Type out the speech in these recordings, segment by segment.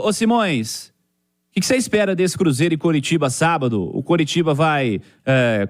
Ô Simões, o que você espera desse Cruzeiro e Coritiba sábado? O Coritiba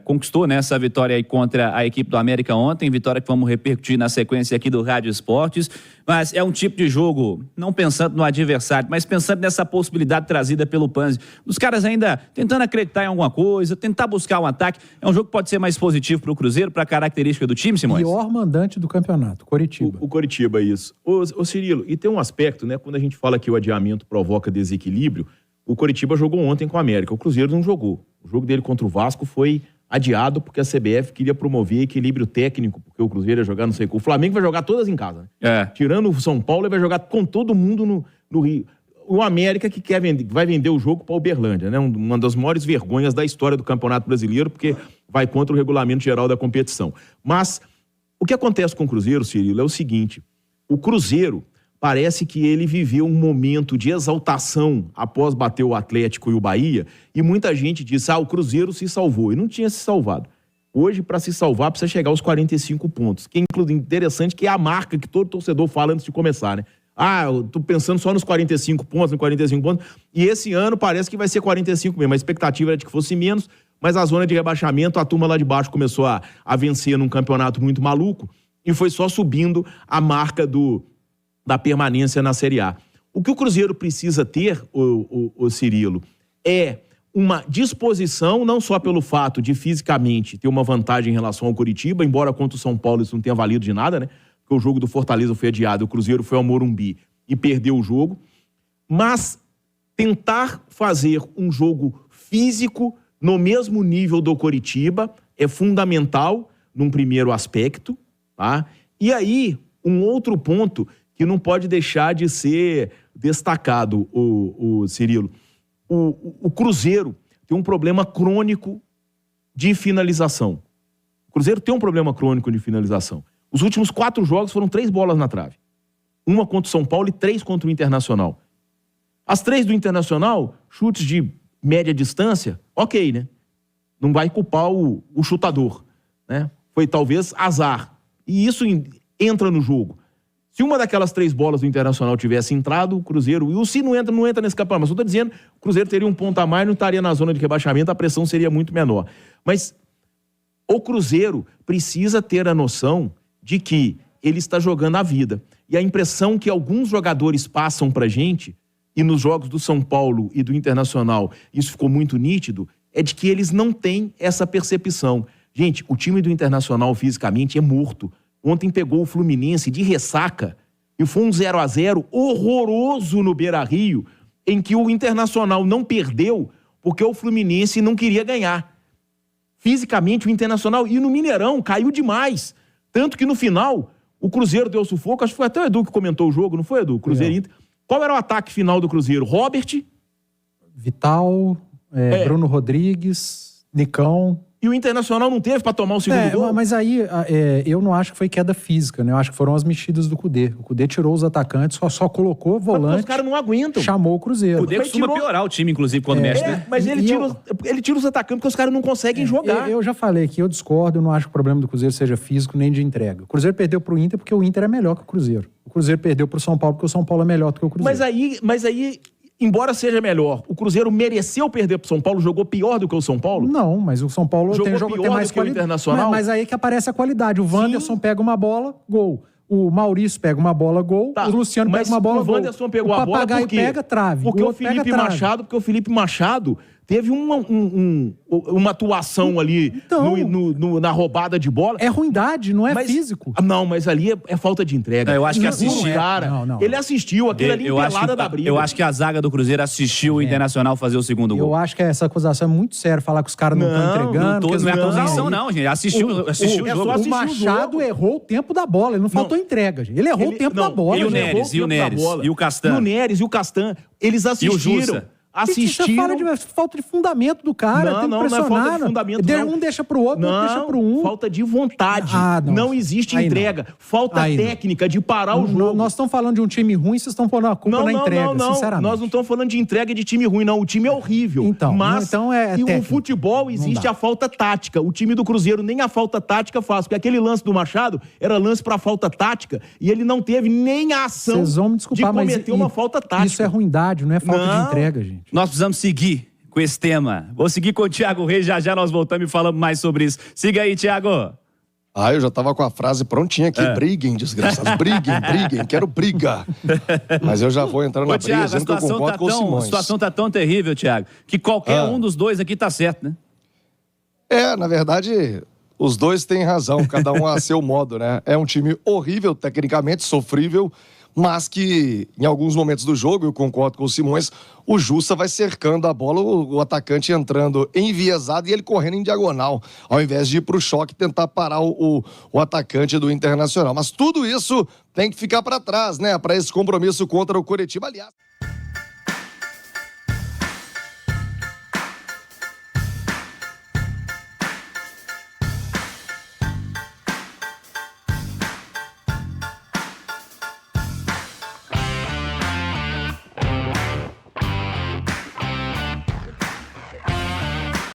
conquistou, né, essa vitória aí contra a equipe do América ontem, vitória que vamos repercutir na sequência aqui do Rádio Esportes, mas é um tipo de jogo, não pensando no adversário, mas pensando nessa possibilidade trazida pelo Panzi. Os caras ainda tentando acreditar em alguma coisa, tentar buscar um ataque. É um jogo que pode ser mais positivo para o Cruzeiro, para a característica do time, Simões? Pior mandante do campeonato, Coritiba. O Coritiba, isso. Ô Cirilo, e tem um aspecto, né, quando a gente fala que o adiamento provoca desequilíbrio, o Coritiba jogou ontem com a América, o Cruzeiro não jogou. O jogo dele contra o Vasco foi adiado porque a CBF queria promover equilíbrio técnico, porque o Cruzeiro ia jogar, não sei o que. O Flamengo vai jogar todas em casa, né? É. Tirando o São Paulo, ele vai jogar com todo mundo no Rio. O América que vai vender o jogo para o Uberlândia, né? Uma das maiores vergonhas da história do Campeonato Brasileiro, porque vai contra o regulamento geral da competição. Mas o que acontece com o Cruzeiro, Cirilo, é o seguinte: o Cruzeiro parece que ele viveu um momento de exaltação após bater o Atlético e o Bahia, e muita gente disse, o Cruzeiro se salvou, e não tinha se salvado. Hoje, para se salvar, precisa chegar aos 45 pontos, que é interessante, que é a marca que todo torcedor fala antes de começar, né? Eu tô pensando só nos 45 pontos, e esse ano parece que vai ser 45 mesmo, a expectativa era de que fosse menos, mas a zona de rebaixamento, a turma lá de baixo começou a vencer num campeonato muito maluco, e foi só subindo a marca da permanência na Série A. O que o Cruzeiro precisa ter, o Cirilo, é uma disposição, não só pelo fato de fisicamente ter uma vantagem em relação ao Coritiba, embora contra o São Paulo isso não tenha valido de nada, né? Porque o jogo do Fortaleza foi adiado, o Cruzeiro foi ao Morumbi e perdeu o jogo, mas tentar fazer um jogo físico no mesmo nível do Coritiba é fundamental num primeiro aspecto, tá? E aí, um outro ponto que não pode deixar de ser destacado, o Cirilo. O Cruzeiro tem um problema crônico de finalização. O Cruzeiro tem um problema crônico de finalização. Os últimos 4 jogos foram 3 bolas na trave. Uma contra o São Paulo e 3 contra o Internacional. As 3 do Internacional, chutes de média distância, ok, né? Não vai culpar o chutador, né? Foi talvez azar. E isso entra no jogo. Se uma daquelas 3 bolas do Internacional tivesse entrado, o Cruzeiro... E o se não entra nesse campeonato. Mas eu estou dizendo, o Cruzeiro teria um ponto a mais, não estaria na zona de rebaixamento, a pressão seria muito menor. Mas o Cruzeiro precisa ter a noção de que ele está jogando a vida. E a impressão que alguns jogadores passam pra gente, e nos jogos do São Paulo e do Internacional isso ficou muito nítido, é de que eles não têm essa percepção. Gente, o time do Internacional fisicamente é morto. Ontem pegou o Fluminense de ressaca e foi um 0-0 horroroso no Beira-Rio, em que o Internacional não perdeu porque o Fluminense não queria ganhar. Fisicamente o Internacional, e no Mineirão, caiu demais. Tanto que no final, o Cruzeiro deu sufoco, acho que foi até o Edu que comentou o jogo, não foi, Edu? Cruzeiro Inter. Qual era o ataque final do Cruzeiro? Robert, Vital, Bruno Rodrigues, Nicão. E o Internacional não teve para tomar o segundo gol? Mas aí eu não acho que foi queda física, né? Eu acho que foram as mexidas do Cudê. O Cudê tirou os atacantes, só colocou volante. Os caras não aguentam. Chamou o Cruzeiro. O Cudê costuma piorar o time, inclusive, quando mexe, né? Mas ele tira os atacantes porque os caras não conseguem jogar. Eu já falei que eu discordo, eu não acho que o problema do Cruzeiro seja físico nem de entrega. O Cruzeiro perdeu pro Inter porque o Inter é melhor que o Cruzeiro. O Cruzeiro perdeu pro São Paulo porque o São Paulo é melhor do que o Cruzeiro. Mas aí, embora seja melhor, o Cruzeiro mereceu perder pro São Paulo, jogou pior do que o São Paulo? Não, mas o São Paulo tem mais qualidade. Internacional. Mas aí que aparece a qualidade. O Wanderson pega uma bola, gol. O Maurício pega uma bola, gol. O Luciano pega uma bola, gol. O Wanderson pegou a bola por quê? Pega trave. Porque o Felipe Machado teve uma atuação ali na roubada de bola. É ruindade, não é físico. Não, mas ali é falta de entrega. Eu acho que assistiu. Ele assistiu, aquele ali pelada da briga. Eu acho que a zaga do Cruzeiro assistiu o Internacional fazer o segundo gol. Eu acho que essa acusação é muito séria, falar que os caras não estão entregando. Não é acusação, não, gente. Assistiu o jogo. O Machado errou o tempo da bola, ele não faltou entrega, gente. Ele errou o tempo da bola. E o Neres, e o Castan. E o Neres, e o Castan, eles assistiram. assistiram... Você fala de falta de fundamento do cara, tem que pressionar. Não é falta de fundamento, não. Um deixa pro outro, outro deixa pro um. Falta de vontade. Não existe entrega. Falta técnica de parar o jogo. Nós estamos falando de um time ruim, vocês estão falando a culpa na entrega, sinceramente. Nós não estamos falando de entrega de time ruim, não. O time é horrível. Mas o futebol existe a falta tática. O time do Cruzeiro nem a falta tática faz, porque aquele lance do Machado era lance para falta tática e ele não teve nem a ação de cometer uma falta tática. Isso é ruindade, não é falta de entrega, gente. Nós precisamos seguir com esse tema. Vou seguir com o Thiago Reis, já nós voltamos e falamos mais sobre isso. Siga aí, Thiago. Eu já tava com a frase prontinha aqui. Briguem, desgraçados. Briguem. Quero briga. Mas eu já vou entrar na briga, dizendo que eu concordo com o Simões. A situação tá tão terrível, Thiago, que qualquer um dos dois aqui tá certo, né? Na verdade, os dois têm razão, cada um a seu modo, né? É um time horrível, tecnicamente, sofrível, mas que em alguns momentos do jogo, eu concordo com o Simões, o Jussa vai cercando a bola, o atacante entrando enviesado e ele correndo em diagonal, ao invés de ir para o choque e tentar parar o atacante do Internacional. Mas tudo isso tem que ficar para trás, né? Para esse compromisso contra o Coritiba, aliás...